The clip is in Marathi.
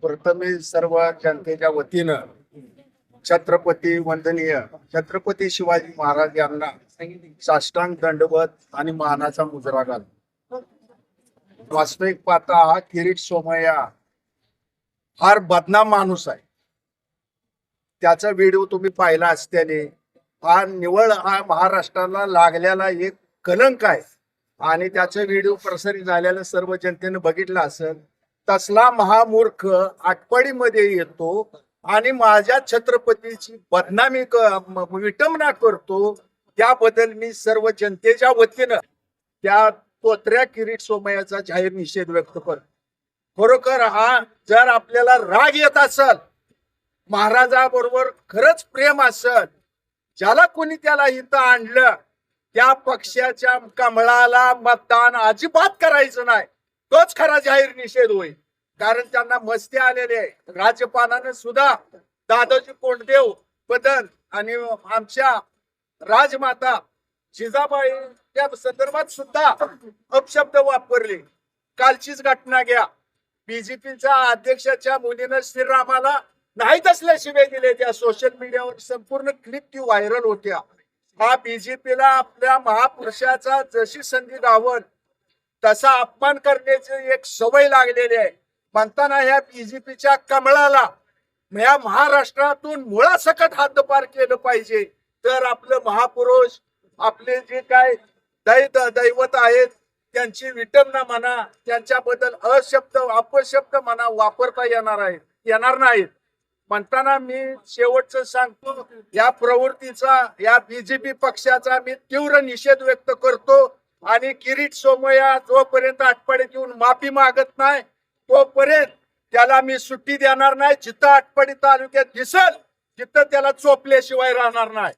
प्रथमे सर्व जनतेच्या वतीनं छत्रपती वंदनीय छत्रपती शिवाजी महाराज यांना साष्टांग दंडवत आणि मानाचा मुजरा घाल. वास्तविक पाहता हा किरीट सोमय्या फार बदनाम माणूस आहे. त्याचा व्हिडिओ तुम्ही पाहिला असल्याने हा निवळ हा महाराष्ट्राला लागलेला एक कलंक आहे आणि त्याचे व्हिडिओ प्रसारित झालेलं सर्व जनतेने बघितलं असेल. तसला महामूर्ख आटपाडीमध्ये येतो आणि माझ्या छत्रपतीची बदनामी विटंबना करतो. त्याबद्दल मी सर्व जनतेच्या वतीनं त्या तोत्र्या किरीट सोमय्याचा जाहीर निषेध व्यक्त करतो. खरोखर हा जर आपल्याला राग येत असेल, महाराजाबरोबर खरंच प्रेम असेल, ज्याला कोणी त्याला इथं आणलं त्या पक्षाच्या कमळाला मतदान अजिबात करायचं नाही. तोच खरा जाहीर निषेध होईल. कारण त्यांना मस्ती आलेली आहे. राज्यपालाने सुद्धा दादाजी कोंडदेव बद्दल आणि आमच्या राजमाता जिजाबाई त्या संदर्भात सुद्धा अपशब्द वापरले. कालचीच घटना घ्या, बीजेपीच्या अध्यक्षाच्या मुलीनं श्रीरामाला नाही तसल्या शिव्या दिले. त्या सोशल मीडियावर संपूर्ण क्लिप ती व्हायरल होत्या. हा बीजेपीला आपल्या महापुरुषाचा जशी संधी गावल तसा अपमान करण्याची एक सवय लागलेली आहे. म्हणताना ह्या बीजेपीच्या कमळाला या महाराष्ट्रातून मुळासकट हद्दपार केलं पाहिजे. तर आपलं महापुरुष आपले जे काय दैवत आहेत त्यांची विटंबना म्हणा, त्यांच्याबद्दल अशब्द अपशब्द म्हणा वापरता येणार नाहीत. म्हणताना मी शेवटचं सांगतो, या प्रवृत्तीचा या बीजेपी पक्षाचा मी तीव्र निषेध व्यक्त करतो. आणि किरीट सोमय्या जोपर्यंत आटपाडीत येऊन माफी मागत नाही तोपर्यंत त्याला मी सुट्टी देणार नाही. जिथं आटपाडी तालुक्यात दिसल तिथं त्याला चोपल्याशिवाय राहणार नाही.